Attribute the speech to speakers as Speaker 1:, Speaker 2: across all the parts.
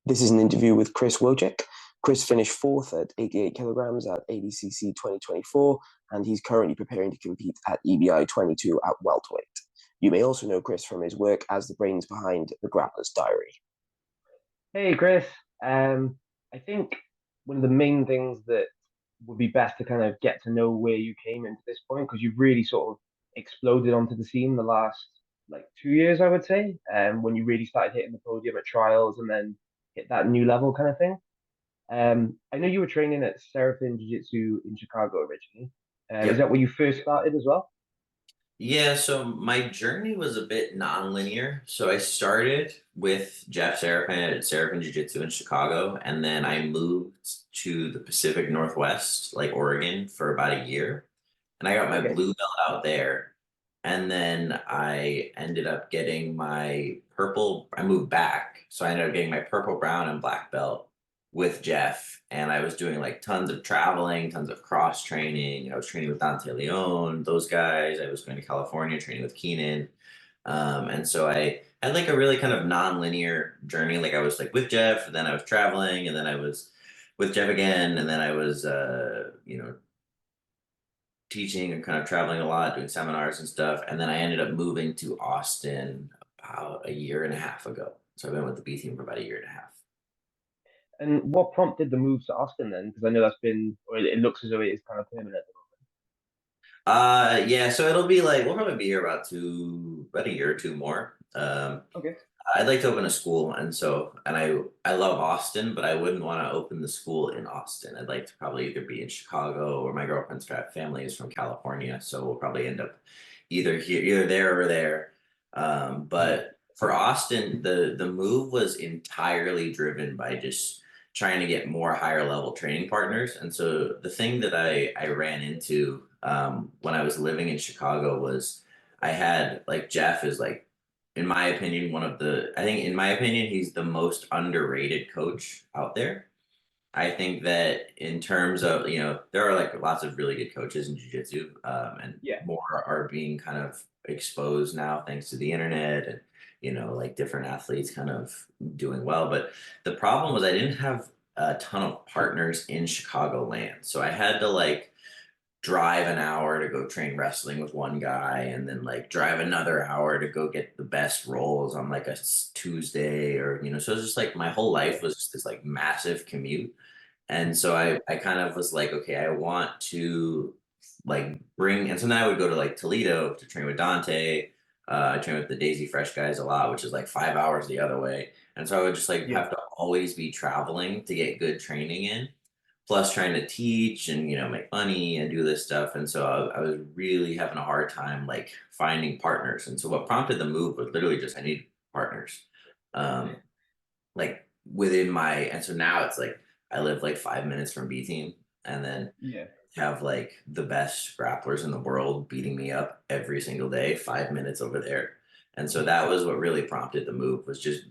Speaker 1: This is an interview with Chris Wojcik. Chris finished fourth at 88 kilograms at ADCC 2024, and he's currently preparing to compete at EBI 22 at welterweight. You may also know Chris from his work as the brains behind the Grappler's Diary.
Speaker 2: Hey, Chris. I think one of the main things that would be best to kind of get to know where you came into this point, because you've really sort of exploded onto the scene the last like 2 years, I would say, when you really started hitting the podium at trials and then hit that new level kind of thing. I know you were training at Serafin Jiu-Jitsu in Chicago originally. Is
Speaker 3: Yep.
Speaker 2: that where you first started as well?
Speaker 3: Yeah, so my journey was a bit non-linear. So I started with Jeff Serafin at Serafin Jiu-Jitsu in Chicago, and then I moved to the Pacific Northwest, like Oregon, for about a year. And I got my
Speaker 2: Okay.
Speaker 3: blue belt out there. And then I ended up getting my purple, I moved back. So I ended up getting my purple, brown, and black belt with Jeff. And I was doing like tons of traveling, tons of cross training. I was training with Dante Leon, those guys. I was going to California training with Keenan. And so I had like a really kind of non-linear journey. Like I was like with Jeff, and then I was traveling, and then I was with Jeff again, and then I was, teaching and kind of traveling a lot, doing seminars and stuff. And then I ended up moving to Austin about a year and a half ago. So I've been with the B team for about a year and a half.
Speaker 2: And what prompted the move to Austin then? Because I know that's been, or it looks as though it is kind of permanent.
Speaker 3: Yeah, so it'll be like we'll probably be here about a year or two more.
Speaker 2: Okay.
Speaker 3: I'd like to open a school, and I love Austin, but I wouldn't want to open the school in Austin. I'd like to probably either be in Chicago, or my girlfriend's family is from California, so we'll probably end up either there or there.
Speaker 2: Yeah.
Speaker 3: But for Austin, the move was entirely driven by just trying to get more higher level training partners. And so the thing that I ran into when I was living in Chicago was I had like Jeff is like in my opinion, I think, in my opinion, he's the most underrated coach out there. I think that in terms of, there are like lots of really good coaches in jiu-jitsu, and
Speaker 2: Yeah.
Speaker 3: more are being kind of exposed now thanks to the internet and, like different athletes kind of doing well. But the problem was I didn't have a ton of partners in Chicagoland. So I had to like drive an hour to go train wrestling with one guy, and then like drive another hour to go get the best rolls on like a Tuesday, or so it's just like my whole
Speaker 2: Yeah.
Speaker 3: life was just this like massive commute. And so I kind of was like, okay, I want to like bring, and so then I would go to like Toledo to train with Dante. I train with the Daisy Fresh guys a lot, which is like 5 hours the other way. And so I would just like
Speaker 2: Yeah.
Speaker 3: have to always be traveling to get good training in, plus trying to teach and make money and do this stuff. And so I was really having a hard time like finding partners. And so what prompted the move was literally just I need partners, um like within my, and so now it's like I live like 5 minutes from B team, and then
Speaker 2: Yeah.
Speaker 3: have like the best grapplers in the world beating me up every single day 5 minutes over there. And so that was what really prompted the move, was just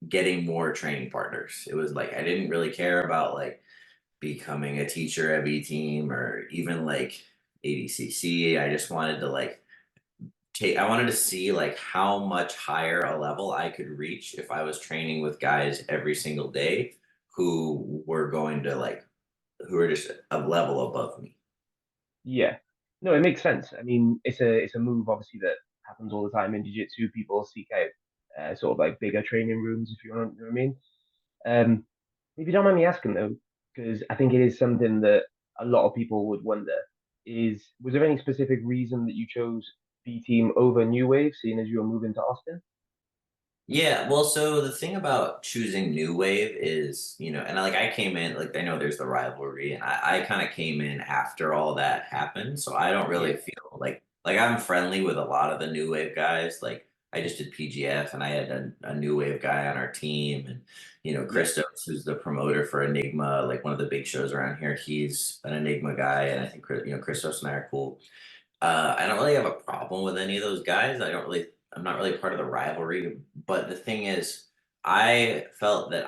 Speaker 3: getting more training partners. It was like I didn't really care about like becoming a teacher at B-Team or even like ADCC. I just wanted to like I wanted to see like how much higher a level I could reach if I was training with guys every single day who were going to like, who are just a level above me.
Speaker 2: Yeah. No, it makes sense. I mean, it's a move obviously that happens all the time in jiu-jitsu. People seek out sort of like bigger training rooms, if you want, you know what I mean? If you don't mind me asking though, because I think it is something that a lot of people would wonder, was there any specific reason that you chose B Team over New Wave, seeing as you were moving to Austin?
Speaker 3: Yeah, well, so the thing about choosing New Wave is, and like I came in, like I know there's the rivalry, and I kind of came in after all that happened. So I don't really
Speaker 2: Yeah.
Speaker 3: feel like I'm friendly with a lot of the New Wave guys. Like I just did PGF, and I had a New Wave guy on our team, and
Speaker 2: Yeah.
Speaker 3: Christos, who's the promoter for Enigma, like one of the big shows around here, he's an Enigma guy, and I think Christos and I are cool. I don't really have a problem with any of those guys. I'm not really part of the rivalry. But the thing is, I felt that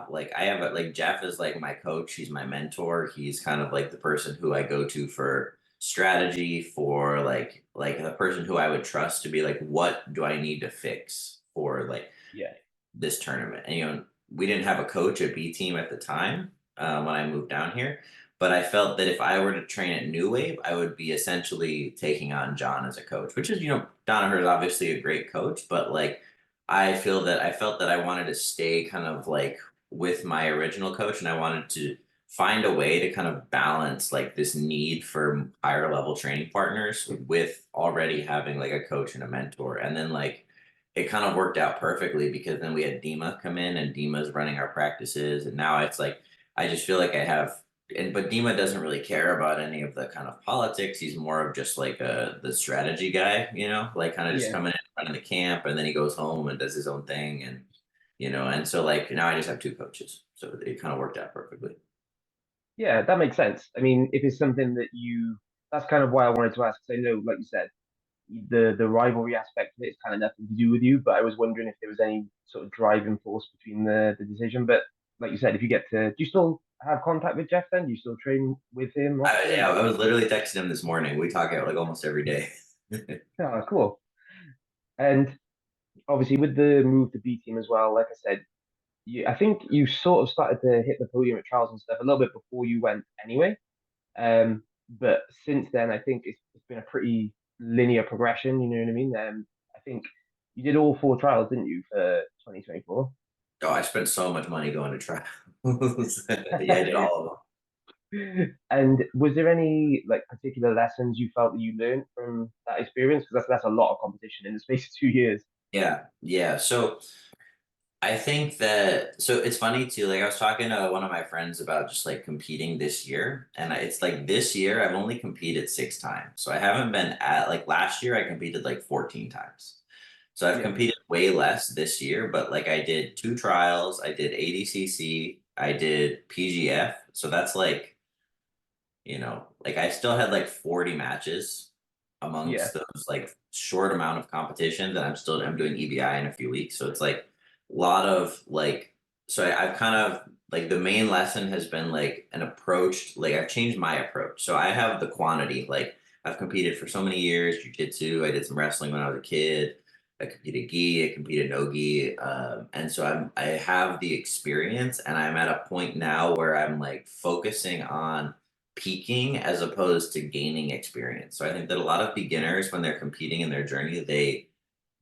Speaker 3: like Jeff is like my coach. He's my mentor. He's kind of like the person who I go to for strategy, for like the person who I would trust to be like, what do I need to fix for like
Speaker 2: Yeah.
Speaker 3: this tournament? And we didn't have a coach at B-Team at the time when I moved down here. But I felt that if I were to train at New Wave, I would be essentially taking on John as a coach, which is, Danaher is obviously a great coach, but like I felt that I wanted to stay kind of like with my original coach, and I wanted to find a way to kind of balance like this need for higher level training partners with already having like a coach and a mentor. And then like it kind of worked out perfectly because then we had Dima come in, and Dima's running our practices, and now it's like I just feel like I have but Dima doesn't really care about any of the kind of politics. He's more of just like the strategy guy, like kind of just
Speaker 2: Yeah.
Speaker 3: coming in, running the camp, and then he goes home and does his own thing. And, and so like now I just have two coaches. So it kind of worked out perfectly.
Speaker 2: Yeah, that makes sense. I mean, if it's something that that's kind of why I wanted to ask. 'Cause I know, like you said, the rivalry aspect of it is kind of nothing to do with you, but I was wondering if there was any sort of driving force between the decision. But like you said, if you get to, do you still have contact with Jeff then? Do you still train with him often?
Speaker 3: Yeah, I was literally texting him this morning. We talk out like almost every day.
Speaker 2: Oh, cool. And obviously with the move to B team as well, like I said, I think you sort of started to hit the podium at trials and stuff a little bit before you went anyway. But since then, I think it's been a pretty linear progression. You know what I mean? I think you did all 4 trials, didn't you, for 2024?
Speaker 3: Oh, I spent so much money going to trials. Yeah, I did all of them.
Speaker 2: And was there any like particular lessons you felt that you learned from that experience? Because that's a lot of competition in the space of 2 years.
Speaker 3: Yeah. So I think that it's funny too. Like I was talking to one of my friends about just like competing this year, and it's like this year I've only competed 6 times. So I haven't been at like last year I competed like 14 times. So I've
Speaker 2: Yeah,
Speaker 3: competed way less this year, but like I did 2 trials, I did ADCC, I did PGF. So that's like, like I still had like 40 matches
Speaker 2: yeah,
Speaker 3: amongst those like short amount of competitions, and I'm doing EBI in a few weeks. So it's like a lot of like I've kind of like the main lesson has been like an approach, like I've changed my approach. So I have the quantity, like I've competed for so many years, jujitsu, I did some wrestling when I was a kid. I competed gi, I competed no gi, and so I have the experience, and I'm at a point now where I'm like focusing on peaking as opposed to gaining experience. So I think that a lot of beginners, when they're competing in their journey,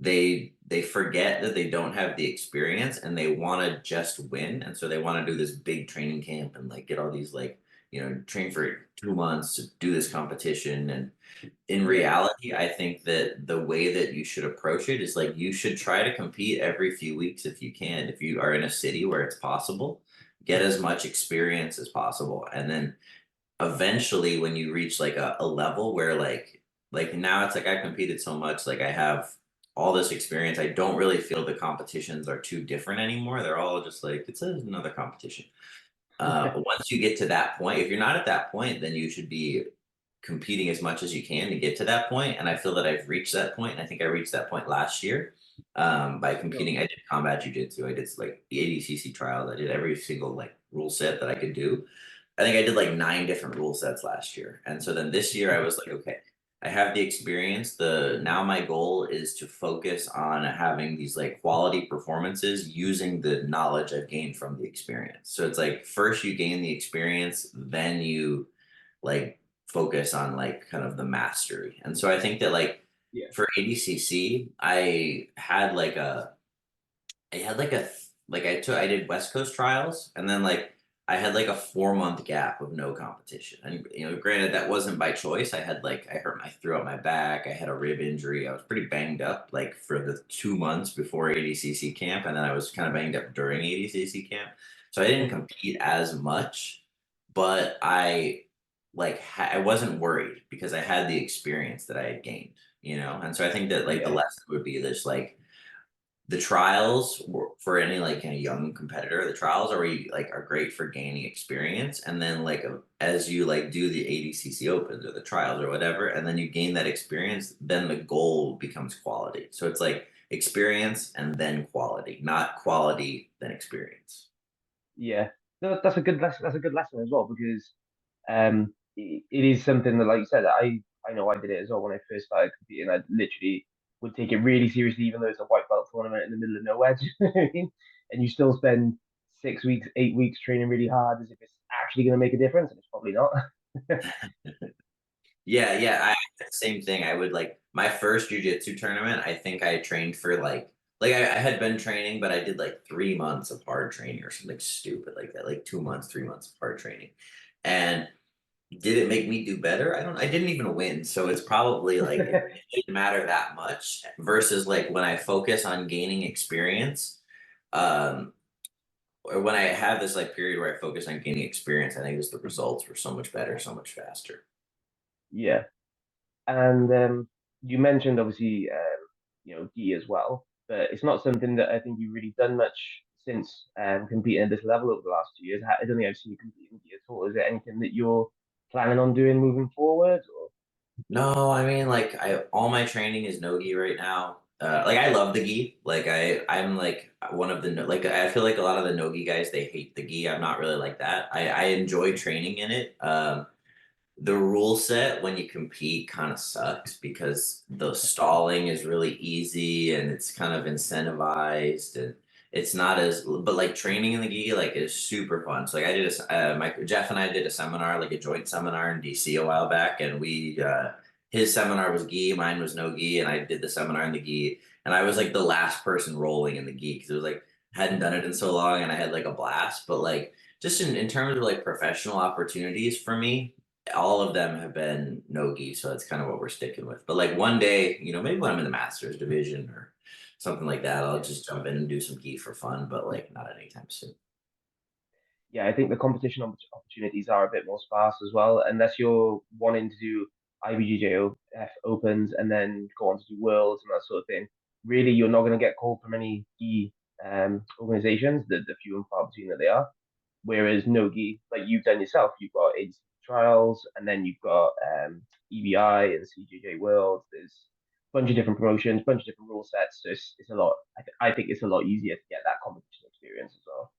Speaker 3: they forget that they don't have the experience, and they want to just win. And so they want to do this big training camp and like get all these like, train for 2 months to do this competition. And in
Speaker 2: yeah,
Speaker 3: reality, I think that the way that you should approach it is like you should try to compete every few weeks if you can. If you are in a city where it's possible, get as much experience as possible. And then eventually when you reach like a level where like now it's like I've competed so much, like I have all this experience, I don't really feel the competitions are too different anymore. They're all just like it's another competition. Once you get to that point, if you're not at that point, then you should be competing as much as you can to get to that point. And I feel that I've reached that point, and I think I reached that point last year, by
Speaker 2: sure.
Speaker 3: competing. I did combat jiu-jitsu, I did like the ADCC trials, I did every single like rule set that I could do. I think I did like 9 different rule sets last year. And so then this year I was like, okay, I have the experience. Now my goal is to focus on having these like quality performances using the knowledge I've gained from the experience. So it's like first you gain the experience, then you like focus on like kind of the mastery. And so I think that like
Speaker 2: Yeah,
Speaker 3: for ADCC, I did West Coast trials, and then like I had like a 4 month gap of no competition. And granted that wasn't by choice. I threw out my back, I had a rib injury, I was pretty banged up like for the 2 months before ADCC camp, and then I was kind of banged up during ADCC camp. So I didn't compete as much, but I wasn't worried because I had the experience that I had gained, and so I think that like the
Speaker 2: yeah,
Speaker 3: lesson would be this like the trials for any like kind of young competitor, the trials are great for gaining experience, and then like as you like do the ADCC opens or the trials or whatever, and then you gain that experience, then the goal becomes quality. So it's like experience and then quality, not quality then experience.
Speaker 2: yeah. No, that's a good lesson. That's a good lesson as well because it is something that, like you said, I know I did it as well when I first started competing. I literally would take it really seriously, even though it's a white belt tournament in the middle of nowhere. Do you know what I mean? And you still spend 6 weeks, 8 weeks training really hard as if it's actually going to make a difference, and it's probably not.
Speaker 3: Yeah, same thing. I would like my first jujitsu tournament. I think I trained for I had been training, but I did like 3 months of hard training or something stupid like that, like 2 months, 3 months of hard training. And did it make me do better? I didn't even win. So it's probably like it didn't matter that much versus like when I focus on gaining experience, um, or when I have this like period where I focus on gaining experience, I think just the results were so much better, so much faster.
Speaker 2: Yeah. And you mentioned obviously, gi as well, but it's not something that I think you've really done much since competing at this level over the last 2 years. I don't think I've seen you compete in gi at all. Is there anything that you're planning on doing moving forward? Or
Speaker 3: No, I mean like all my training is no gi right now. Like I love the gi. Like I'm like one of the like I feel like a lot of the no gi guys they hate the gi. I'm not really like that. I enjoy training in it. The rule set when you compete kind of sucks because the stalling is really easy and it's kind of incentivized and it's not as but like training in the gi like is super fun. So like I did Jeff and I did a seminar like a joint seminar in DC a while back and we his seminar was gi, mine was no gi, and I did the seminar in the gi and I was like the last person rolling in the gi because it was like hadn't done it in so long and I had like a blast but like just in terms of like professional opportunities for me all of them have been no-gi, so that's kind of what we're sticking with. But like one day, maybe when I'm in the masters division or something like that, I'll just jump in and do some gi for fun, but like not anytime soon.
Speaker 2: yeah, I think the competition opportunities are a bit more sparse as well, unless you're wanting to do IBJJF opens and then go on to do worlds and that sort of thing. Really, you're not going to get called from any gi organizations, the few and far between that they are. Whereas no gi, like you've done yourself, you've got ADCC Trials, and then you've got EBI and CJJ World. There's a bunch of different promotions, bunch of different rule sets. So it's a lot. I think it's a lot easier to get that competition experience as well.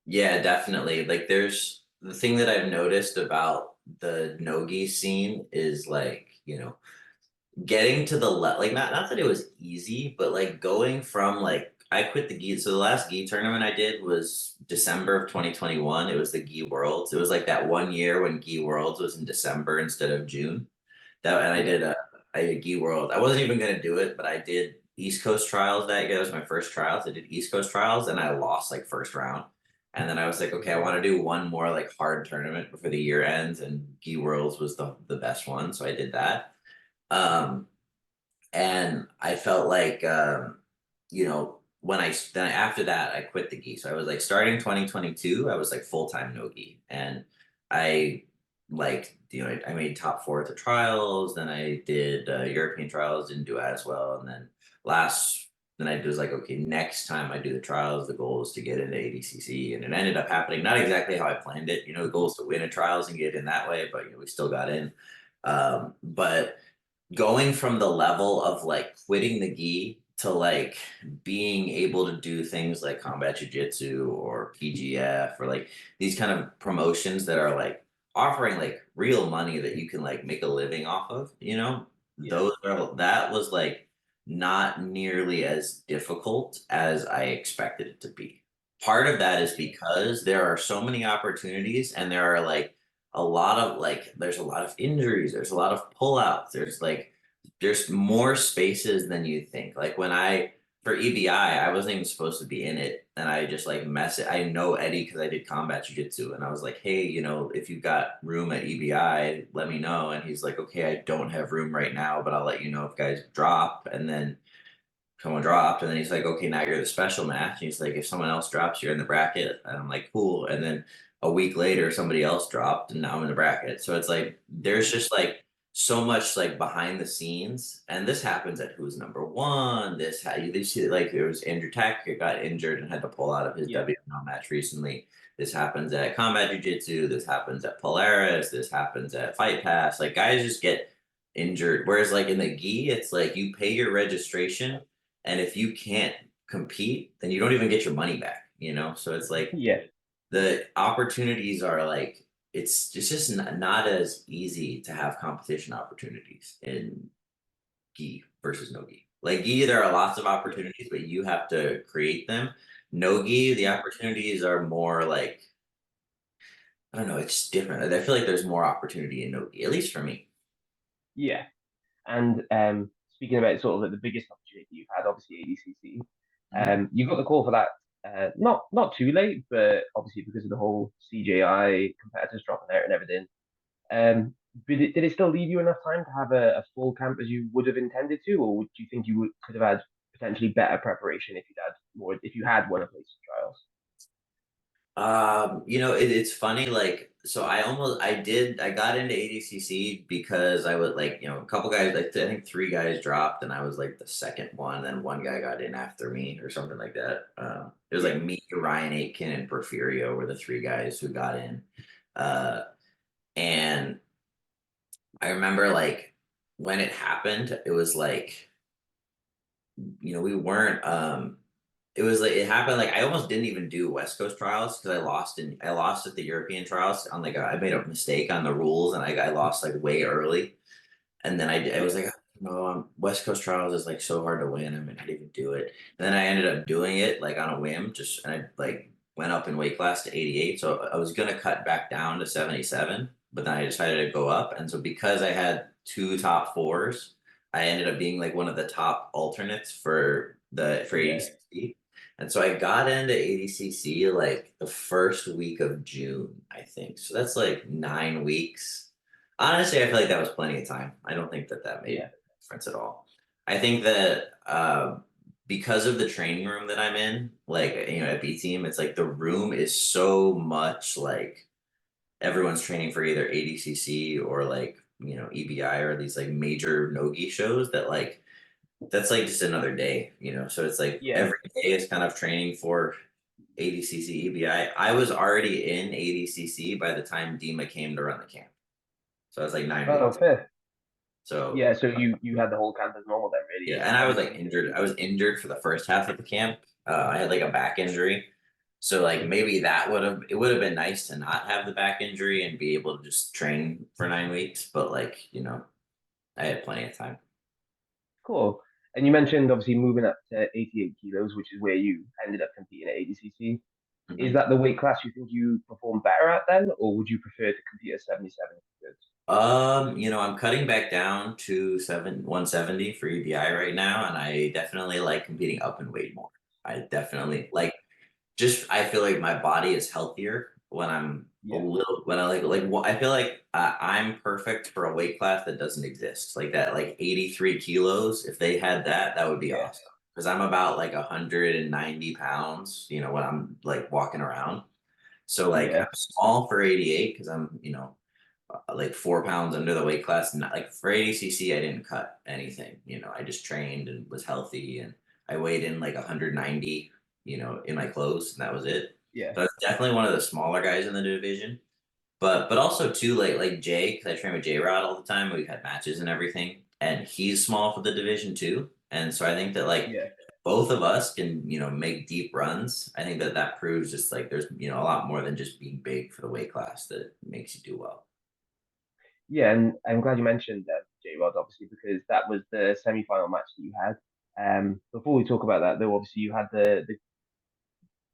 Speaker 3: Yeah, definitely. Like there's the thing that I've noticed about the no-gi scene is like, getting to the like not that it was easy, but like going from like I quit the gi. So the last gi tournament I did was December of 2021. It was the gi worlds. It was like that one year when gi worlds was in December instead of June. That and I did gi world. I wasn't even gonna do it, but I did East Coast trials that year. That was my first trials. I did East Coast trials and I lost like first round. And then I was like, okay, I want to do one more like hard tournament before the year ends, and gi worlds was the best one. So I did that. Um, and I felt like when I then after that I quit the gi. So I was like starting 2022, I was like full-time no gi. And I like I made top four at the trials, then I did European trials, didn't do as well. And then I was like, okay, next time I do the trials, the goal is to get into ADCC. And it ended up happening not exactly how I planned it. The goal is to win a trials and get in that way, but we still got in. But going from the level of like quitting the gi to like being able to do things like combat jiu-jitsu or PGF or like these kind of promotions that are like offering like real money that you can like make a living off of, that was like not nearly as difficult as I expected it to be. Part of that is because there are so many opportunities and there are like there's a lot of injuries, there's a lot of pullouts, there's more spaces than you think. Like when for EBI, I wasn't even supposed to be in it, and I just like mess it. I know Eddie because I did combat jiu-jitsu, and I was like, hey, if you've got room at EBI, let me know. And he's like, okay, I don't have room right now, but I'll let you know if guys drop. And then someone dropped, and then he's like, okay, now you're the special match. And he's like, if someone else drops, you're in the bracket. And I'm like, cool. And then a week later, somebody else dropped, and now I'm in the bracket. So it's like there's just like so much like behind the scenes, and this happens at who's number one. This how you see like there was Andrew Tech got injured and had to pull out of his
Speaker 2: Yeah.
Speaker 3: WML match recently. This happens at Combat Jiu-Jitsu. This happens at Polaris. This happens at Fight Pass. Like guys just get injured. Whereas like in the gi, it's like you pay your registration, and if you can't compete, then you don't even get your money back. So it's like
Speaker 2: Yeah.
Speaker 3: the opportunities are like it's just not as easy to have competition opportunities in gi versus no gi. Like gi, there are lots of opportunities, but you have to create them. Nogi, the opportunities are more like, I don't know, it's different. I feel like there's more opportunity in Nogi, at least for me.
Speaker 2: Yeah. And speaking about sort of like the biggest opportunity you've had, obviously ADCC, you got the call for that not too late, but obviously because of the whole CJI competitors dropping out and everything. But did it still leave you enough time to have a full camp as you would have intended to, or do you think you could have had potentially better preparation if you had won a place in trials?
Speaker 3: It's funny, like, so I got into ADCC because I was like, a couple guys, like, I think 3 guys dropped and I was like the second one, and one guy got in after me or something like that. It was like me, Ryan Aitken, and Porfirio were the 3 guys who got in. And I remember, like, when it happened, it was like, we weren't, it was like, it happened, like, I almost didn't even do West Coast trials because I lost at the European trials on, like, I made a mistake on the rules, and I lost like way early. And then I was like, no, West Coast trials is like so hard to win. I mean, I didn't even do it. And then I ended up doing it like on a whim, and I like went up in weight class to 88. So I was gonna cut back down to 77, but then I decided to go up. And so because I had 2 top 4s, I ended up being like one of the top alternates for ADCC. And so I got into ADCC like the first week of June, I think. So that's like 9 weeks. Honestly, I feel like that was plenty of time. I don't think that made a difference at all. I think that because of the training room that I'm in, like, at B-Team, it's like the room is so much like everyone's training for either ADCC or like, EBI or these like major Nogi shows that like, that's like just another day, So it's like
Speaker 2: Yeah.
Speaker 3: every day is kind of training for ADCC, EBI. I was already in ADCC by the time Dima came to run the camp. So I was like 9 weeks.
Speaker 2: Fair.
Speaker 3: So
Speaker 2: Yeah, so you had the whole camp as normal then, really.
Speaker 3: yeah, and I was like injured. I was injured for the first half of the camp. I had like a back injury. So like maybe it would have been nice to not have the back injury and be able to just train for 9 weeks. But like, I had plenty of time.
Speaker 2: Cool. And you mentioned obviously moving up to 88 kilos, which is where you ended up competing at ADCC. Is that the weight class you think you perform better at then, or would you prefer to compete at 77 kilos?
Speaker 3: I'm cutting back down to 170 for EBI right now, and I definitely like competing up in weight more. I definitely like, I feel like my body is healthier when I'm when I I feel like I'm perfect for a weight class that doesn't exist, like that, like 83 kilos. If they had that, that would be awesome. Because I'm about like 190 pounds, when I'm like walking around. So like I'm small for 88 because I'm, like 4 pounds under the weight class. Not like for ADCC, I didn't cut anything. I just trained and was healthy, and I weighed in like 190, in my clothes, and that was it.
Speaker 2: Yeah.
Speaker 3: So I was definitely one of the smaller guys in the division. But also too, like Jay, because I train with J Rod all the time. We've had matches and everything, and he's small for the division too. And so I think that like both of us can, make deep runs. I think that proves just like there's, a lot more than just being big for the weight class that makes you do well.
Speaker 2: Yeah, and I'm glad you mentioned J-Rod, obviously, because that was the semi-final match that you had. Before we talk about that, though, obviously you had the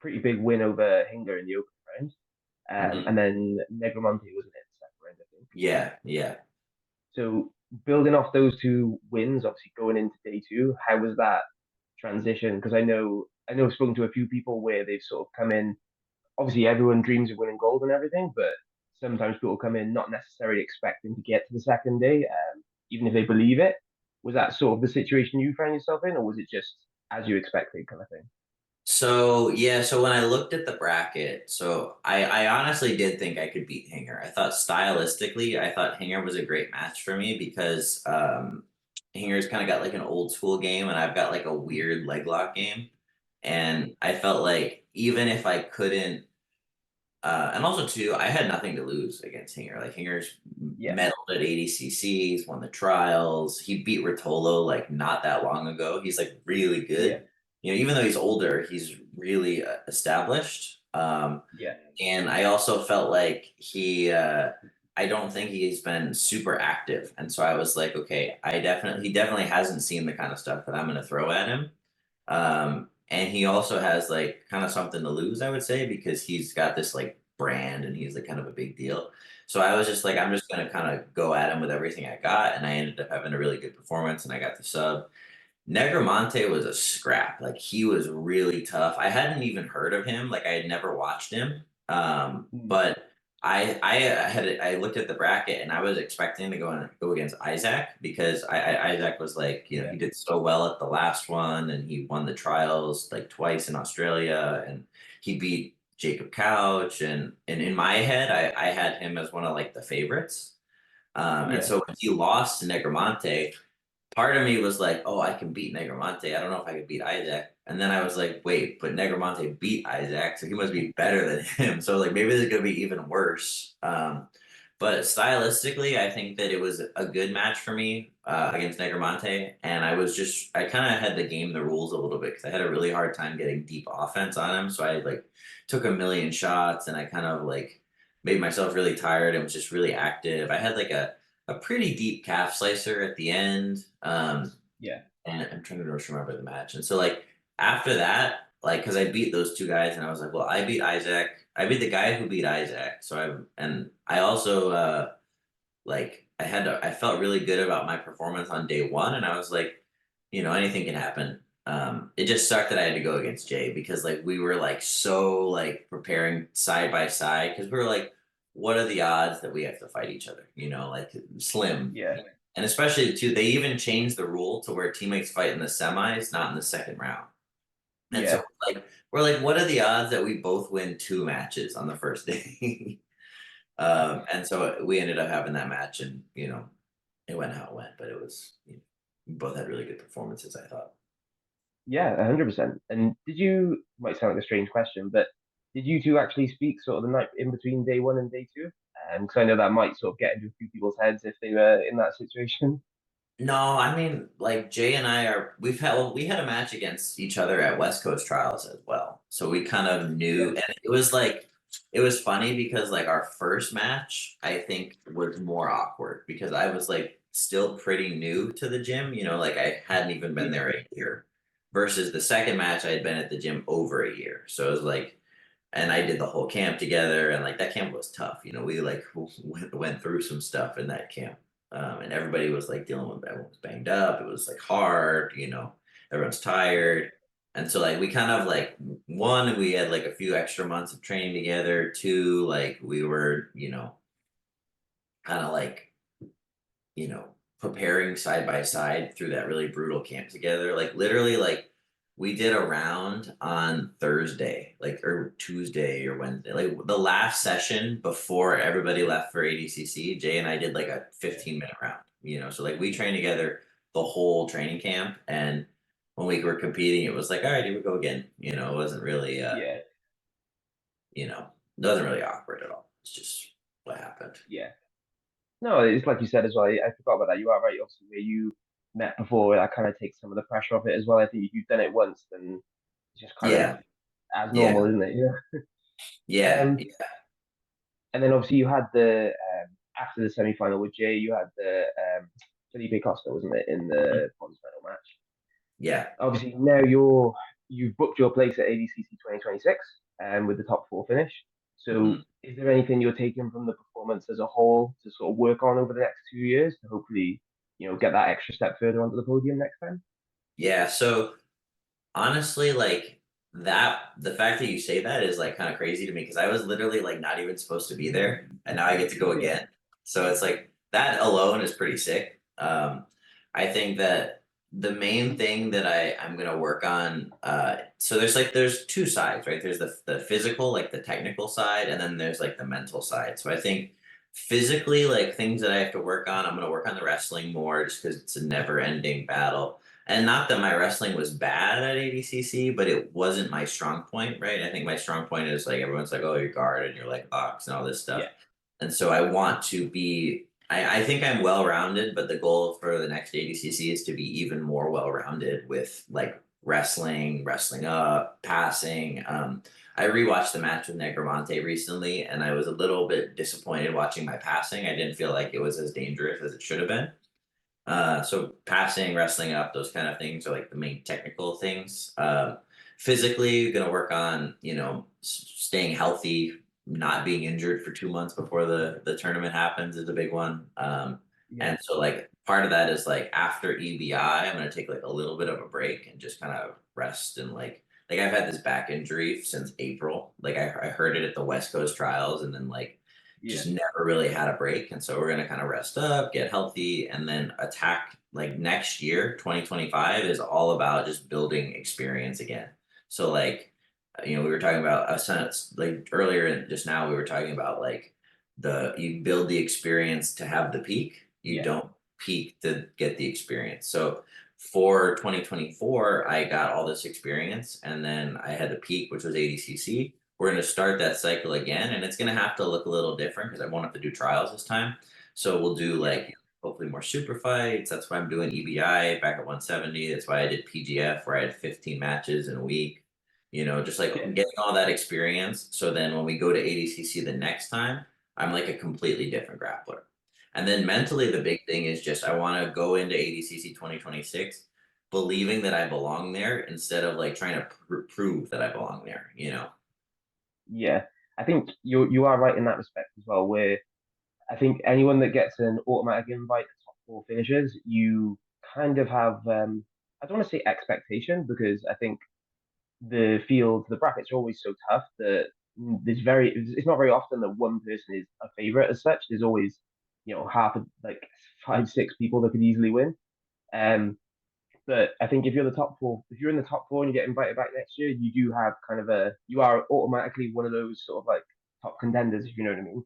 Speaker 2: pretty big win over Hinger in the open round, and then Negromonte was in the second round, I think.
Speaker 3: Yeah.
Speaker 2: So building off those 2 wins, obviously going into day 2, how was that transition? Because I know I've spoken to a few people where they've sort of come in. Obviously, everyone dreams of winning gold and everything, but sometimes people come in not necessarily expecting to get to the second day, even if they believe it. Was that sort of the situation you found yourself in, or was it just as you expected kind of thing?
Speaker 3: So yeah, so when I looked at the bracket, so I honestly did think I could beat Hinger. I thought stylistically, I thought Hinger was a great match for me because Hinger's kind of got like an old school game, and I've got like a weird leg lock game. And I felt like even if I couldn't, and also too, I had nothing to lose against Hinger. Like Hinger's medaled at ADCC, he's won the trials. He beat Rotolo like not that long ago. He's like really good. Even though he's older, he's really established. And I also felt like I don't think he's been super active. And so I was like, okay, he definitely hasn't seen the kind of stuff that I'm going to throw at him. and he also has like kind of something to lose, I would say, because he's got this like brand and he's like kind of a big deal. So I was just like, I'm just gonna kind of go at him with everything I got, and I ended up having a really good performance, and I got the sub. Negromonte was a scrap. Like he was really tough. I hadn't even heard of him. Like I had never watched him. But I looked at the bracket and I was expecting to go against Isaac because Isaac was like, you know,
Speaker 2: Yeah.
Speaker 3: he did so well at the last one and he won the trials like twice in Australia and he beat Jacob Couch and in my head I had him as one of like the favorites. And
Speaker 2: Yeah.
Speaker 3: so when he lost to Negromonte, part of me was like, oh, I can beat Negromonte. I don't know if I could beat Isaac. And then I was like, wait, but Negromonte beat Isaac, so he must be better than him. So like maybe this is gonna be even worse. But stylistically, I think that it was a good match for me against Negromonte, and I kind of had to game the rules a little bit because I had a really hard time getting deep offense on him. So I like took a million shots, and I kind of like made myself really tired and was just really active. I had like a pretty deep calf slicer at the end.
Speaker 2: Yeah.
Speaker 3: And I'm trying to just remember the match. And so like after that, like because I beat those two guys, and I was like, well, I beat Isaac. I beat the guy who beat Isaac. I also like I felt really good about my performance on day one, and I was like, you know, anything can happen. It just sucked that I had to go against Jay because like we were like so like preparing side by side because we were like, what are the odds that we have to fight each other? You know, like slim.
Speaker 2: Yeah.
Speaker 3: And especially too, they even changed the rule to where teammates fight in the semis, not in the second round. And so
Speaker 2: Yeah.
Speaker 3: like we're like, what are the odds that we both win two matches on the first day? And so we ended up having that match, and you know, it went how it went, but it was we both had really good performances, I thought.
Speaker 2: Yeah, 100%. And did you, might sound like a strange question, but did you two actually speak sort of the night in between day one and day two? Because I know that might sort of get into a few people's heads if they were in that situation.
Speaker 3: No, I mean, like Jay and I are we had a match against each other at West Coast Trials as well. So we kind of knew,
Speaker 2: Yeah.
Speaker 3: and it was like it was funny because like our first match I think was more awkward because I was like still pretty new to the gym, you know, like I hadn't even been there a year versus the second match I had been at the gym over a year. So it was like and I did the whole camp together, and like that camp was tough. You know, we like went through some stuff in that camp, and everybody was like dealing with everyone was banged up. It was like hard, you know, everyone's tired, and so like we kind of like one, we had like a few extra months of training together. Two, like we were, you know, kind of like you know, preparing side by side through that really brutal camp together. Like literally, like we did a round on Thursday, like or Tuesday or Wednesday, like the last session before everybody left for ADCC. Jay and I did like a 15-minute round, you know. So like we trained together the whole training camp, and when we were competing, it was like, all right, here we go again. You know, it wasn't really,
Speaker 2: Yeah.
Speaker 3: you know, it wasn't really awkward at all. It's just what happened.
Speaker 2: Yeah. No, it's like you said as well. I forgot about that. You are right. Obviously, where you met before, that kind of takes some of the pressure off it as well. I think if you've done it once, then it's just kind of
Speaker 3: Yeah,
Speaker 2: as normal,
Speaker 3: yeah,
Speaker 2: isn't it? Yeah.
Speaker 3: yeah,
Speaker 2: And then obviously you had the after the semi-final with Jay, you had the Felipe Costa, wasn't it, in the bronze medal match?
Speaker 3: yeah.
Speaker 2: Obviously now you've booked your place at ADCC 2026 with the top four finish. So
Speaker 3: Mhm.
Speaker 2: is there anything you're taking from the performance as a whole to sort of work on over the next 2 years to hopefully, get that extra step further onto the podium next time?
Speaker 3: Yeah, so honestly, like that, the fact that you say that is like kind of crazy to me because I was literally like not even supposed to be there, and now I get to go
Speaker 2: Yeah.
Speaker 3: again. So it's like that alone is pretty sick. I think that the main thing that I'm gonna work on, so there's two sides, right? There's the physical, like the technical side, and then there's like the mental side. So I think physically, like things that I have to work on, I'm gonna work on the wrestling more just because it's a never ending battle. And not that my wrestling was bad at ADCC, but it wasn't my strong point, right? I think my strong point is like everyone's like, oh, your guard and your leg box and all this stuff.
Speaker 2: Yeah.
Speaker 3: And so I want to be, I think I'm well rounded, but the goal for the next ADCC is to be even more well rounded with like wrestling up, passing. I rewatched the match with Negromonte recently, and I was a little bit disappointed watching my passing. I didn't feel like it was as dangerous as it should have been. So passing, wrestling up, those kind of things are like the main technical things. physically, gonna work on, you know, staying healthy, not being injured for 2 months before the tournament happens is a big one.
Speaker 2: Yeah.
Speaker 3: And so like part of that is like after EBI, I'm gonna take like a little bit of a break and just kind of rest and like I've had this back injury since April. Like I heard it at the West Coast trials and then like
Speaker 2: Yeah.
Speaker 3: just never really had a break. And so we're gonna kind of rest up, get healthy, and then attack like next year, 2025 is all about just building experience again. So like you know, we were talking about a sentence like earlier and just now we were talking about like you build the experience to have the peak. You
Speaker 2: Yeah.
Speaker 3: don't peak to get the experience. So for 2024, I got all this experience and then I had the peak, which was ADCC. We're going to start that cycle again and it's going to have to look a little different because I won't have to do trials this time. So we'll do like hopefully more super fights. That's why I'm doing EBI back at 170. That's why I did PGF where I had 15 matches in a week. You know, just like
Speaker 2: Yeah.
Speaker 3: getting all that experience. So then when we go to ADCC the next time, I'm like a completely different grappler. And then mentally, the big thing is just I want to go into ADCC 2026 believing that I belong there instead of like trying to prove that I belong there, you know?
Speaker 2: Yeah. I think you are right in that respect as well, where I think anyone that gets an automatic invite to top four finishes, you kind of have I don't want to say expectation because I think the field, the brackets are always so tough that it's not very often that one person is a favorite as such. There's always, half of like five, six people that could easily win. But I think if you're the top four, if you're in the top four and you get invited back next year, you do have kind of you are automatically one of those sort of like top contenders, if you know what I mean.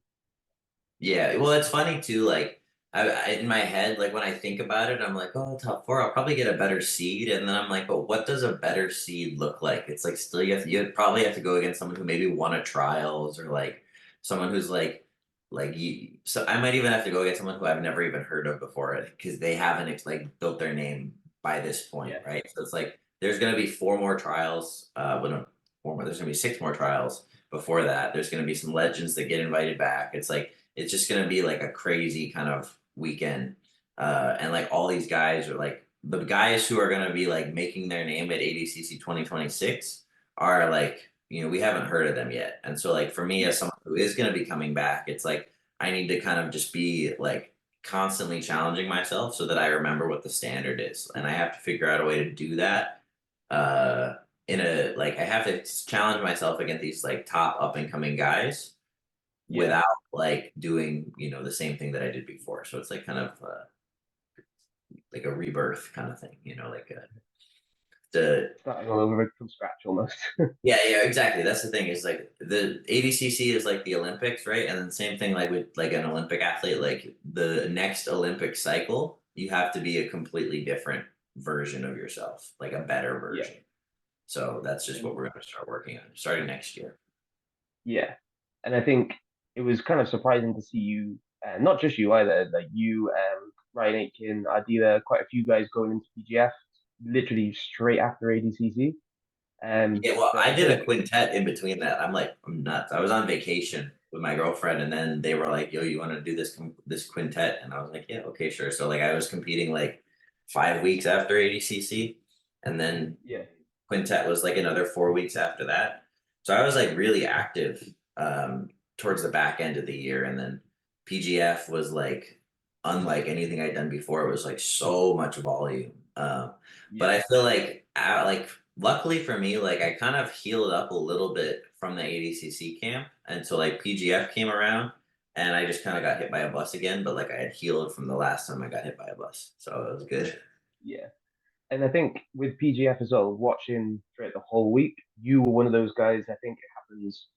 Speaker 3: Yeah, well, it's funny too. Like, in my head, like when I think about it, I'm like, oh, top four, I'll probably get a better seed, and then I'm like, but what does a better seed look like? It's like still you probably have to go against someone who maybe won a trials or like someone who's like you. So I might even have to go against someone who I've never even heard of before because they haven't like built their name by this point,
Speaker 2: Yeah.
Speaker 3: right? So it's like there's gonna be four more trials. Well, no, four more. There's gonna be six more trials before that. There's gonna be some legends that get invited back. It's like it's just gonna be like a crazy kind of weekend. And like all these guys are like the guys who are gonna be like making their name at ADCC 2026 are like, you know, we haven't heard of them yet. And so like for me
Speaker 2: Yeah.
Speaker 3: as someone who is gonna be coming back, it's like I need to kind of just be like constantly challenging myself so that I remember what the standard is. And I have to figure out a way to do that. Uh in a like I have to challenge myself against these like top up and coming guys
Speaker 2: Yeah.
Speaker 3: without like doing, you know, the same thing that I did before. So it's like kind of like a rebirth kind of thing, you know, like the
Speaker 2: Starting all over from scratch almost.
Speaker 3: yeah, exactly. That's the thing is like the ADCC is like the Olympics, right? And then same thing like with like an Olympic athlete, like the next Olympic cycle, you have to be a completely different version of yourself, like a better
Speaker 2: Yeah.
Speaker 3: version. So that's just
Speaker 2: And
Speaker 3: what we're going to start working on starting next year.
Speaker 2: yeah. And I think it was kind of surprising to see you, not just you either, like you, Ryan Aitken, Adila, quite a few guys going into PGF literally straight after ADCC.
Speaker 3: Yeah, well,
Speaker 2: But
Speaker 3: I
Speaker 2: I
Speaker 3: did a
Speaker 2: think,
Speaker 3: quintet in between that. I'm like, I'm nuts. I was on vacation with my girlfriend, and then they were like, "Yo, you want to do this quintet?" And I was like, "Yeah, okay, sure." So like, I was competing like 5 weeks after ADCC, and then
Speaker 2: yeah,
Speaker 3: quintet was like another 4 weeks after that. So I was like really active towards the back end of the year, and then PGF was like unlike anything I'd done before. It was like so much volume. But
Speaker 2: yeah,
Speaker 3: I feel like luckily for me, like I kind of healed up a little bit from the ADCC camp until like PGF came around. And I just kind of got hit by a bus again, but like I had healed from the last time I got hit by a bus. So it was good.
Speaker 2: yeah. And I think with PGF as well, watching throughout the whole week, you were one of those guys. I think it happens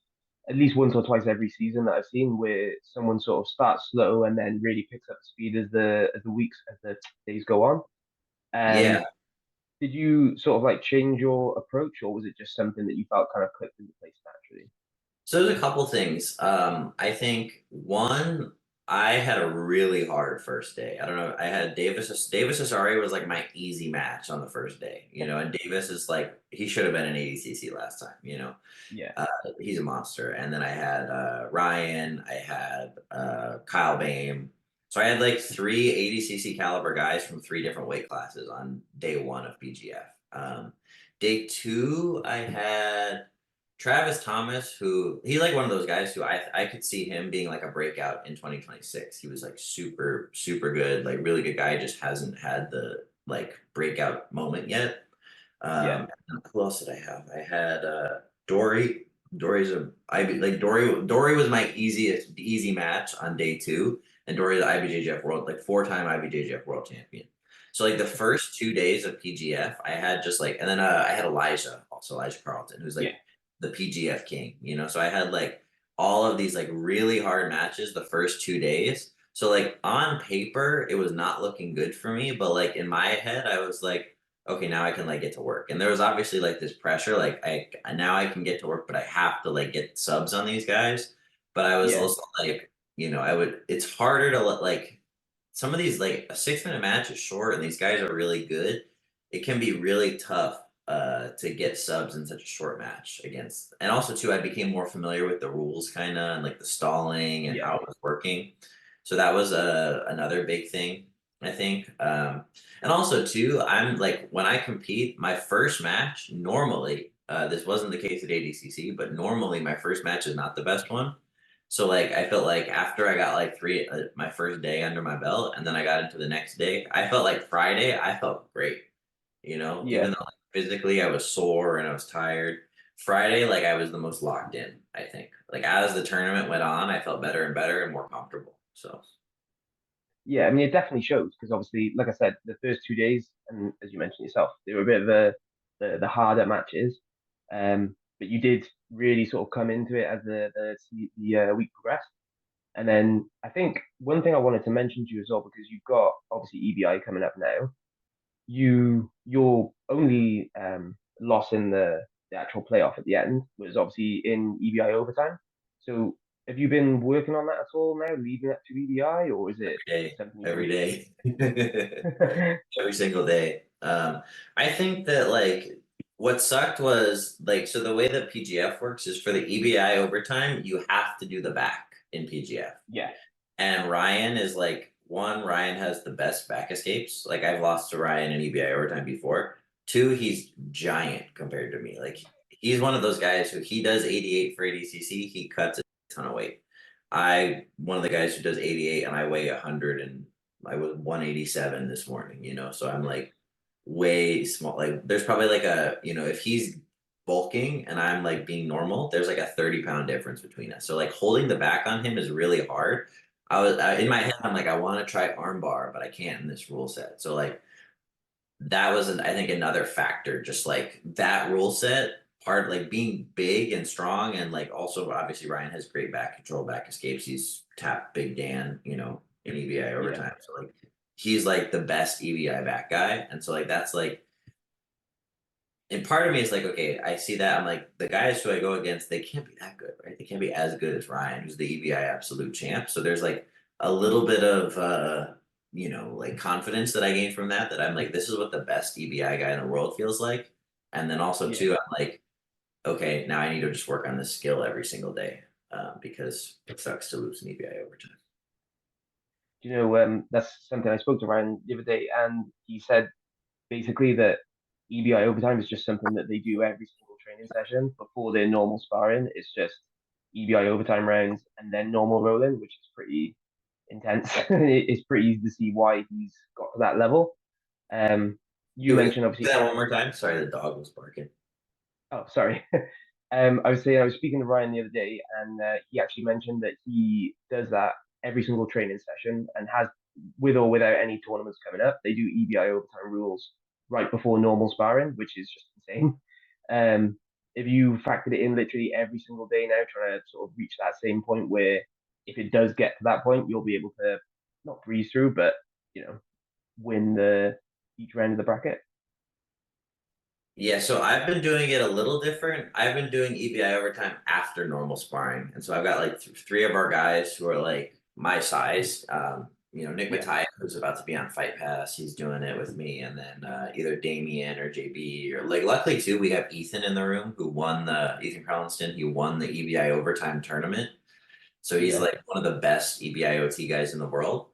Speaker 2: at least once or twice every season that I've seen where someone sort of starts slow and then really picks up speed as the days go on.
Speaker 3: Yeah.
Speaker 2: Did you sort of like change your approach, or was it just something that you felt kind of clicked into place naturally?
Speaker 3: So there's a couple things. I think one, I had a really hard first day. I don't know. I had Davis Asari was like my easy match on the first day, you know, and Davis is like he should have been an ADCC last time, you know.
Speaker 2: Yeah,
Speaker 3: Uh, he's a monster. And then I had Ryan, I had Kyle Bame. So I had like three ADCC caliber guys from three different weight classes on day one of BGF. Day 2, I had Travis Thomas, who he's like one of those guys who I could see him being like a breakout in 2026. He was like super, super good, like really good guy, just hasn't had the like breakout moment yet.
Speaker 2: Yeah.
Speaker 3: Who else did I have? I had Dory. Dory was my easy match on day 2, and Dory the IBJJF World, like 4-time IBJJF World Champion. So like the first 2 days of PGF, I had just like, and then I had Elijah Carlton, who's like the PGF king, you know. So I had like all of these like really hard matches the first 2 days. So like on paper, it was not looking good for me, but like in my head, I was like, okay, now I can like get to work. And there was obviously like this pressure, like now I can get to work, but I have to like get subs on these guys. But I was also like, you know, it's harder to let like some of these, like a 6-minute match is short and these guys are really good. It can be really tough to get subs in such a short match against. And also too, I became more familiar with the rules kind of, and like the stalling and how it was working. So that was another big thing, I think. And also too, I'm like, when I compete, my first match normally, this wasn't the case at ADCC, but normally my first match is not the best one. So like I felt like after I got like my first day under my belt, and then I got into the next day, I felt like Friday, I felt great. You know, even though like, physically I was sore and I was tired. Friday, like I was the most locked in, I think. Like as the tournament went on, I felt better and better and more comfortable. So
Speaker 2: Yeah, I mean, it definitely shows because obviously, like I said, the first 2 days, and as you mentioned yourself, they were a bit of the harder matches. But you did really sort of come into it as the week progressed. And then I think one thing I wanted to mention to you as well, because you've got obviously EBI coming up now. Your only loss in the actual playoff at the end was obviously in EBI overtime. So have you been working on that at all now, leading up to EBI, or is it something
Speaker 3: every day,
Speaker 2: you
Speaker 3: every single day. I think that like what sucked was like, so the way that PGF works is for the EBI overtime, you have to do the back in PGF.
Speaker 2: Yeah.
Speaker 3: And Ryan is like, one, Ryan has the best back escapes. Like I've lost to Ryan in EBI overtime before. 2, he's giant compared to me. Like he's one of those guys who he does 88 for ADCC. He cuts a ton of weight. One of the guys who does 88 and I weigh 100 and I was 187 this morning, you know? So I'm like way small. Like there's probably like if he's bulking and I'm like being normal, there's like a 30-pound difference between us. So like holding the back on him is really hard. In my head, I'm like, I want to try armbar, but I can't in this rule set. So like that was I think another factor, just like that rule set part, like being big and strong, and like also obviously Ryan has great back control, back escapes. He's tapped Big Dan, you know, in EBI overtime. So like he's like the best EBI back guy. And so like that's like, and part of me is like, okay, I see that. I'm like, the guys who I go against, they can't be that good, right? They can't be as good as Ryan, who's the EBI absolute champ. So there's like a little bit of like confidence that I gained from that I'm like, this is what the best EBI guy in the world feels like. And then also too, I'm like, okay, now I need to just work on this skill every single day, because it sucks to lose an EBI overtime.
Speaker 2: You know, that's something I spoke to Ryan the other day, and he said basically that EBI overtime is just something that they do every single training session before their normal sparring. It's just EBI overtime rounds and then normal rolling, which is pretty intense. It's pretty easy to see why he's got to that level. You mentioned obviously
Speaker 3: that one more time. Sorry, the dog was barking.
Speaker 2: Oh, sorry. I was saying I was speaking to Ryan the other day, and he actually mentioned that he does that every single training session and has, with or without any tournaments coming up, they do EBI overtime rules right before normal sparring, which is just insane. If you factored it in literally every single day now, trying to sort of reach that same point where if it does get to that point, you'll be able to not breeze through, but win each round of the bracket.
Speaker 3: Yeah, so I've been doing it a little different. I've been doing EBI overtime after normal sparring. And so I've got like 3 of our guys who are like my size. Nick Mattia, who's about to be on Fight Pass, he's doing it with me. And then either Damien or JB, or like luckily too, we have Ethan in the room who won Ethan Carlinston. He won the EBI overtime tournament. So he's like one of the best EBI OT guys in the world.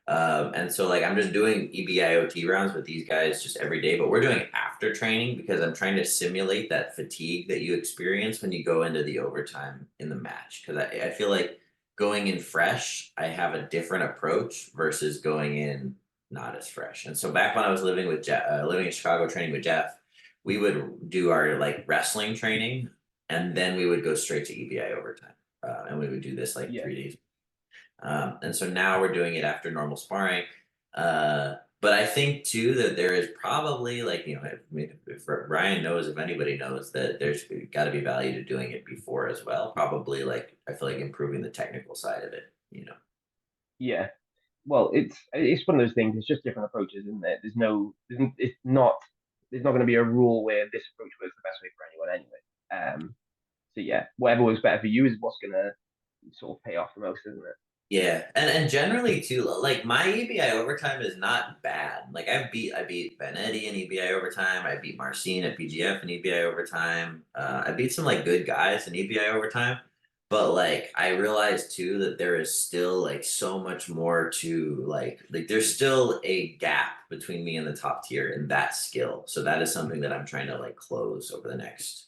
Speaker 3: And so like I'm just doing EBIOT rounds with these guys just every day, but we're doing it after training because I'm trying to simulate that fatigue that you experience when you go into the overtime in the match. Because I feel like going in fresh, I have a different approach versus going in not as fresh. And so back when I was living with living in Chicago, training with Jeff, we would do our like wrestling training, and then we would go straight to EBI overtime, and we would do this like 3 days. And so now we're doing it after normal sparring. But I think too that there is probably like, you know, if Ryan knows, if anybody knows, that there's got to be value to doing it before as well. Probably like, I feel like improving the technical side of it, you know?
Speaker 2: Yeah. Well, it's one of those things. It's just different approaches, isn't it? It's not. There's not going to be a rule where this approach works the best way for anyone anyway. So yeah, whatever works better for you is what's going to sort of pay off the most, isn't it?
Speaker 3: Yeah, and generally too, like my EBI overtime is not bad. Like I beat Benetti in EBI overtime. I beat Marcin at PGF in EBI overtime. I beat some like good guys in EBI overtime. But like I realized too that there is still like so much more to like there's still a gap between me and the top tier in that skill. So that is something that I'm trying to like close over the next,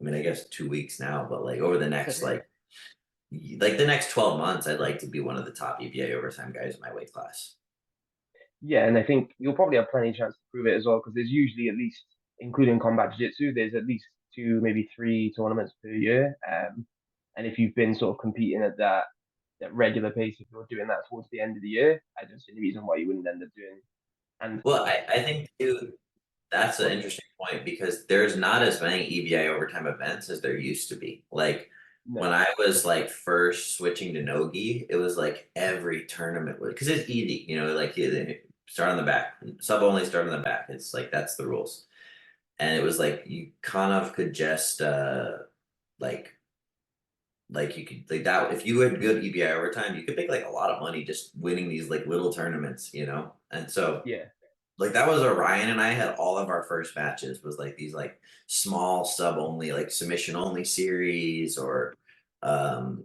Speaker 3: I mean, I guess 2 weeks now, but like over the next like the next 12 months, I'd like to be one of the top EBA overtime guys in my weight class.
Speaker 2: Yeah, and I think you'll probably have plenty of chance to prove it as well, because there's usually at least, including combat jiu-jitsu, there's at least 2, maybe 3 tournaments per year. And if you've been sort of competing at that regular pace, if you're doing that towards the end of the year, I don't see any reason why you wouldn't end up doing. And
Speaker 3: Well, I think too, that's an interesting point because there's not as many EBI overtime events as there used to be. Like when
Speaker 2: no,
Speaker 3: I was like first switching to Nogi, it was like every tournament would, because it's easy, you know, like you start on the back, sub only start on the back. It's like that's the rules. And it was like you kind of could just like you could like that if you had good EBI overtime, you could make like a lot of money just winning these like little tournaments, you know? And so
Speaker 2: yeah,
Speaker 3: like that was Orion and I had all of our first matches was like these like small sub only like submission only series or um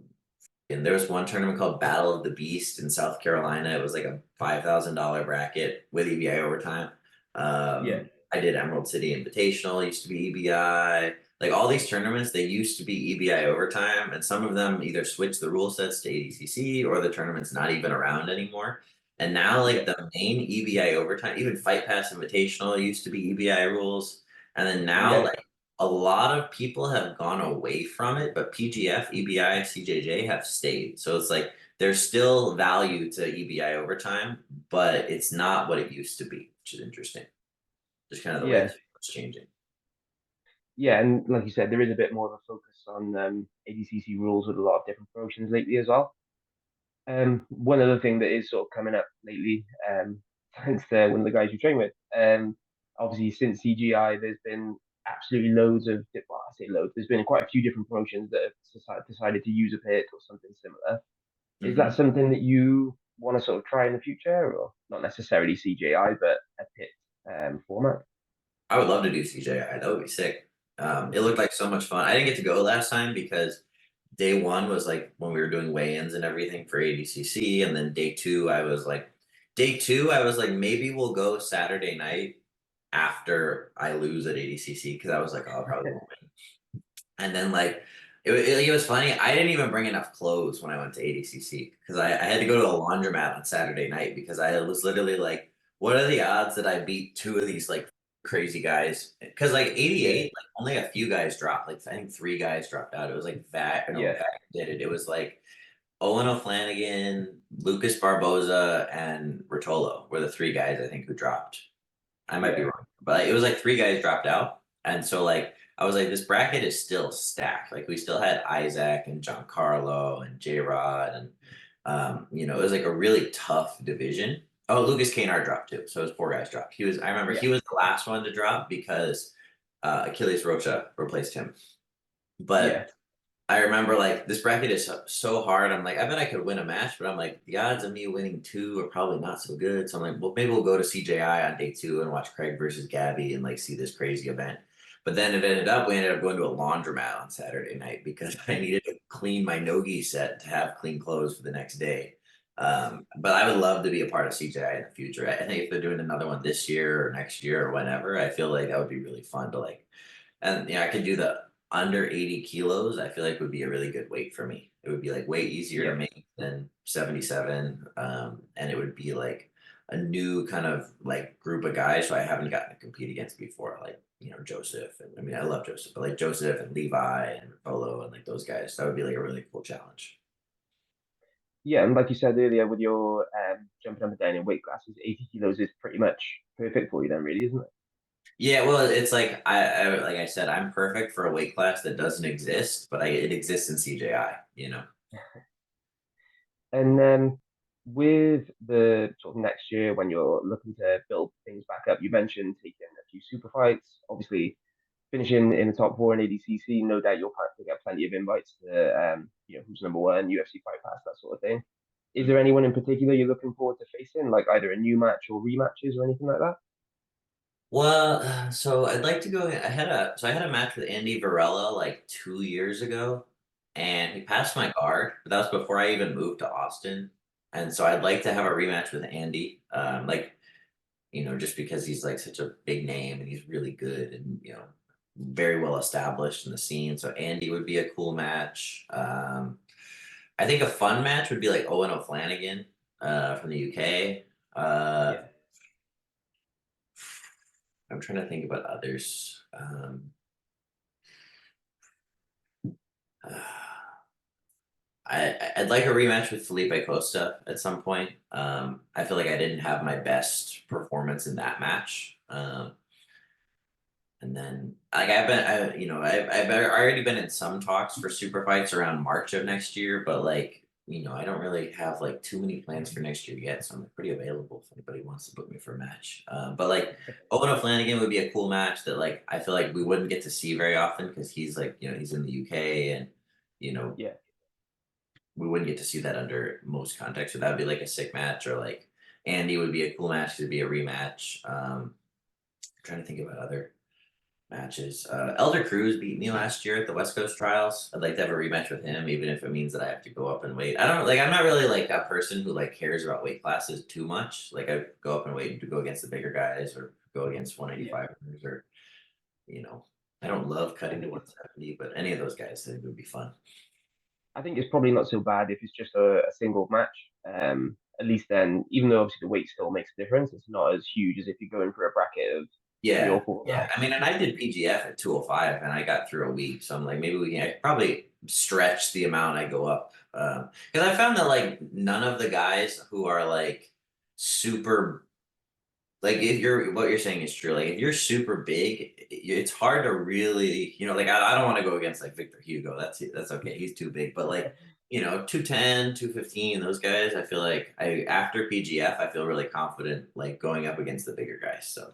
Speaker 3: and there was one tournament called Battle of the Beast in South Carolina. It was like a $5,000 bracket with EBI overtime.
Speaker 2: yeah,
Speaker 3: I did Emerald City Invitational, used to be EBI. Like all these tournaments, they used to be EBI overtime, and some of them either switched the rule sets to ADCC or the tournament's not even around anymore. And now, like
Speaker 2: yeah,
Speaker 3: the main EBI overtime, even Fight Pass Invitational used to be EBI rules, and then now,
Speaker 2: yeah,
Speaker 3: like a lot of people have gone away from it, but PGF, EBI, CJJ have stayed. So it's like there's still value to EBI overtime, but it's not what it used to be, which is interesting. Just kind of the way
Speaker 2: yeah,
Speaker 3: it's changing.
Speaker 2: yeah. And like you said, there is a bit more of a focus on ADCC rules with a lot of different promotions lately as well. One other thing that is sort of coming up lately, thanks to one of the guys you train with, obviously since CGI, there's been absolutely loads of, well, I say loads, there's been quite a few different promotions that have decided to use a pit or something similar. Is that
Speaker 3: Hmm.
Speaker 2: something that you want to sort of try in the future, or not necessarily CGI, but a pit format?
Speaker 3: I would love to do CJI. That would be sick. It looked like so much fun. I didn't get to go last time because day one was like when we were doing weigh-ins and everything for ADCC, and then day two, I was like, maybe we'll go Saturday night after I lose at ADCC because I was like, oh, I'll probably won't win. And then like it was funny. I didn't even bring enough clothes when I went to ADCC because I had to go to a laundromat on Saturday night because I was literally like, what are the odds that I beat two of these like crazy guys? Because like
Speaker 2: Yeah,
Speaker 3: 88, like only a few guys dropped. Like I think 3 guys dropped out. It was like that, you know,
Speaker 2: yeah,
Speaker 3: that did it. It was like Owen O'Flanagan, Lucas Barboza, and Rotolo were the 3 guys I think who dropped. I might be
Speaker 2: yeah,
Speaker 3: wrong, but it was like 3 guys dropped out, and so like I was like, this bracket is still stacked. Like we still had Isaac and Giancarlo and J Rod, and you know, it was like a really tough division. Oh, Lucas Kanar dropped too, so it was 4 guys dropped. He was, I remember,
Speaker 2: yeah,
Speaker 3: he was the last one to drop because Achilles Rocha replaced him.
Speaker 2: yeah,
Speaker 3: But I remember like this bracket is so hard. I'm like, I bet I could win a match, but I'm like, the odds of me winning 2 are probably not so good. So I'm like, well, maybe we'll go to CJI on day 2 and watch Craig versus Gabby and like see this crazy event. But then we ended up going to a laundromat on Saturday night because I needed to clean my Nogi set to have clean clothes for the next day. But I would love to be a part of CJI in the future. I think if they're doing another one this year or next year or whenever, I feel like that would be really fun to like, and I could do the under 80 kilos. I feel like would be a really good weight for me. It would be like way easier to make than 77. And it would be like a new kind of like group of guys who I haven't gotten to compete against before, like, Joseph. And I mean, I love Joseph, but like Joseph and Levi and Polo and like those guys, that would be like a really cool challenge.
Speaker 2: Yeah, and like you said earlier, with your jumping up and down in weight classes, 80 kilos is pretty much perfect for you then, really, isn't it?
Speaker 3: Yeah, well, it's like like I said, I'm perfect for a weight class that doesn't exist, but it exists in CJI.
Speaker 2: And with the sort of next year when you're looking to build things back up, you mentioned taking a few super fights. Obviously, finishing in the top four in ADCC, no doubt you'll probably get plenty of invites to, who's number one, UFC Fight Pass, that sort of thing. Is there anyone in particular you're looking forward to facing, like either a new match or rematches or anything like that?
Speaker 3: Well, so I'd like to go. I had a match with Andy Varela like 2 years ago, and he passed my guard, but that was before I even moved to Austin. And so I'd like to have a rematch with Andy. Just because he's like such a big name and he's really good and very well established in the scene. So Andy would be a cool match. I think a fun match would be like Owen O'Flanagan from the UK. Uh,
Speaker 2: Yeah.
Speaker 3: I'm trying to think about others. Uh, I'd like a rematch with Felipe Costa at some point. I feel like I didn't have my best performance in that match. And then like I've already been in some talks for super fights around March of next year, but like, I don't really have like too many plans for next year yet. So I'm pretty available if anybody wants to book me for a match. But like Owen O'Flanagan would be a cool match that like I feel like we wouldn't get to see very often because he's like, he's in the UK and you know,
Speaker 2: Yeah.
Speaker 3: we wouldn't get to see that under most contexts. So that would be like a sick match, or like Andy would be a cool match to be a rematch. I'm trying to think about other matches. Elder Cruz beat me last year at the West Coast Trials. I'd like to have a rematch with him, even if it means that I have to go up and weight. I don't like. I'm not really like a person who like cares about weight classes too much. Like I go up and weight to go against the bigger guys or go against
Speaker 2: Yeah.
Speaker 3: 185ers or you know. I don't love
Speaker 2: I
Speaker 3: cutting to
Speaker 2: think it's
Speaker 3: 170, but any of those guys, I think would be fun.
Speaker 2: I think it's probably not so bad if it's just a single match. At least then, even though obviously the weight still makes a difference, it's not as huge as if you're going for a bracket of three
Speaker 3: Yeah,
Speaker 2: or four
Speaker 3: yeah.
Speaker 2: guys.
Speaker 3: I mean, and I did PGF at 205 and I got through a week. So I'm like, maybe I could probably stretch the amount I go up. Because I found that like none of the guys who are like super, like if what you're saying is true. Like if you're super big, it's hard to really, like I don't want to go against like Victor Hugo. That's okay. He's too big. But like, 210, 215, those guys, I feel like after PGF, I feel really confident like going up against the bigger guys. So.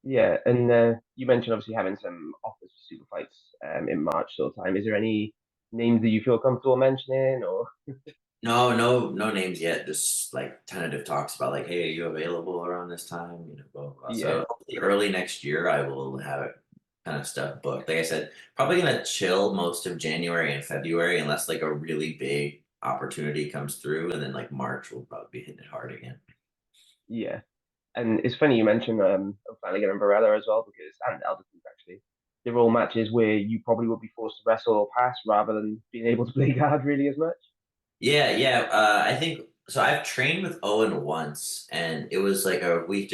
Speaker 2: Yeah, and you mentioned obviously having some offers for super fights in March sort of time. Is there any names that you feel comfortable mentioning, or?
Speaker 3: No, no names yet. Just like tentative talks about like, hey, are you available around this time? Blah, blah, blah.
Speaker 2: Yeah,
Speaker 3: So hopefully early next year, I will have it kind of stuff booked. Like I said, probably gonna chill most of January and February unless like a really big opportunity comes through, and then like March will probably be hitting it hard again.
Speaker 2: yeah. And it's funny you mentioned Flanagan and Barella as well, because and Alderton actually, they're all matches where you probably would be forced to wrestle or pass rather than being able to play guard really as much.
Speaker 3: Yeah, yeah. I think so. I've trained with Owen once, and it was like we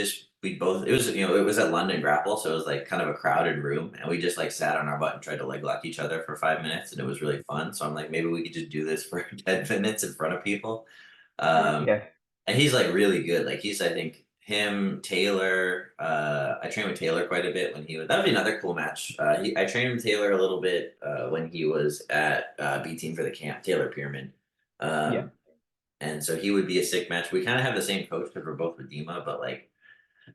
Speaker 3: both it was it was at London Grapple, so it was like kind of a crowded room, and we just like sat on our butt and tried to leg lock each other for 5 minutes, and it was really fun. So I'm like, maybe we could just do this for 10 minutes in front of people. Um,
Speaker 2: Yeah,
Speaker 3: and he's like really good. Like I think him, Taylor. I trained with Taylor quite a bit when he was. That would be another cool match. I trained with Taylor a little bit when he was at B-Team for the camp. Taylor Pierman.
Speaker 2: yeah,
Speaker 3: Um, and so he would be a sick match. We kind of have the same coach because we're both Redeema, but like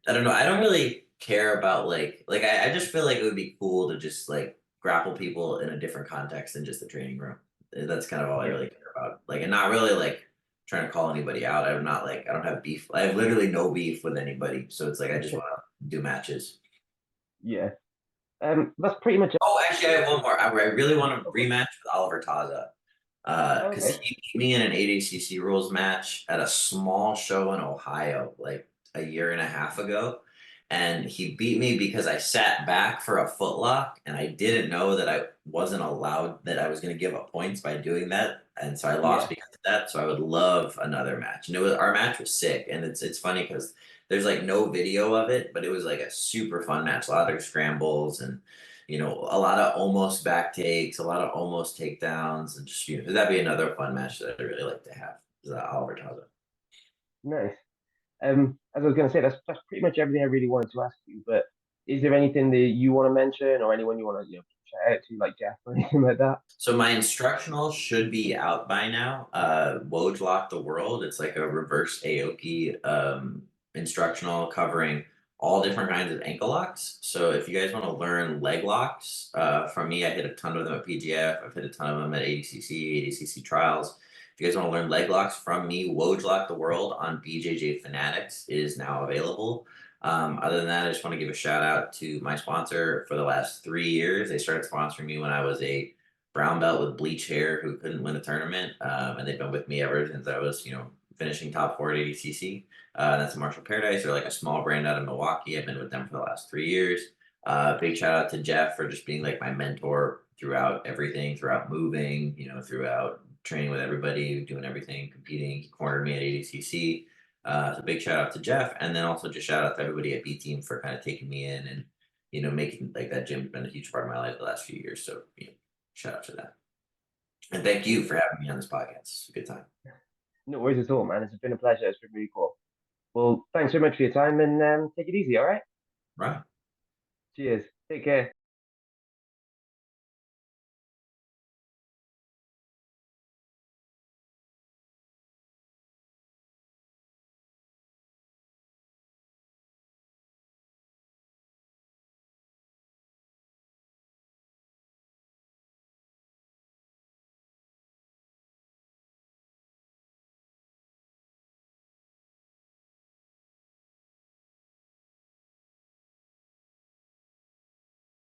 Speaker 3: I don't know. I don't really care about I just feel like it would be cool to just like grapple people in a different context than just the training room. That's kind of all I
Speaker 2: yeah.
Speaker 3: really care about. Like, and not really like trying to call anybody out. I'm not like I don't have beef. I have literally no beef with anybody. So it's like I just want to do matches.
Speaker 2: Yeah. That's pretty much it.
Speaker 3: Oh, actually, I have one more. I really want to
Speaker 2: Okay.
Speaker 3: rematch with Oliver Taza. Because
Speaker 2: Okay.
Speaker 3: he beat me in an ADCC rules match at a small show in Ohio, like a year and a half ago. And he beat me because I sat back for a footlock and I didn't know that I wasn't allowed, that I was going to give up points by doing that. And so I lost
Speaker 2: Yeah.
Speaker 3: because of that. So I would love another match. And our match was sick. And it's funny because there's like no video of it, but it was like a super fun match. A lot of scrambles and a lot of almost back takes, a lot of almost takedowns, and just that'd be another fun match that I'd really like to have. Is Oliver Taza.
Speaker 2: Nice. As I was going to say, that's pretty much everything I really wanted to ask you. But is there anything that you want to mention, or anyone you want to shout out to, like Jeff or anything like that?
Speaker 3: So my instructional should be out by now. Wojcik the World. It's like a reverse Aoki instructional covering all different kinds of ankle locks. So if you guys want to learn leg locks, from me, I hit a ton of them at PGF. I've hit a ton of them at ADCC Trials. If you guys want to learn leg locks from me, Wojcik the World on BJJ Fanatics is now available. Other than that, I just want to give a shout out to my sponsor for the last 3 years. They started sponsoring me when I was a brown belt with bleach hair who couldn't win a tournament. And they've been with me ever since I was, finishing top 4 at ADCC. That's Martial Paradise. They're like a small brand out of Milwaukee. I've been with them for the last 3 years. Big shout out to Jeff for just being like my mentor throughout everything, throughout moving, throughout training with everybody, doing everything, competing. He cornered me at ADCC. So big shout out to Jeff, and then also just shout out to everybody at B-Team for kind of taking me in and making like that gym's been a huge part of my life the last few years. So shout out to that, and thank you for having me on this podcast. It's a good time.
Speaker 2: No worries at all, man. It's been a pleasure. It's been really cool. Well, thanks so much for your time, and take it easy. All right.
Speaker 3: Right.
Speaker 2: Cheers. Take care.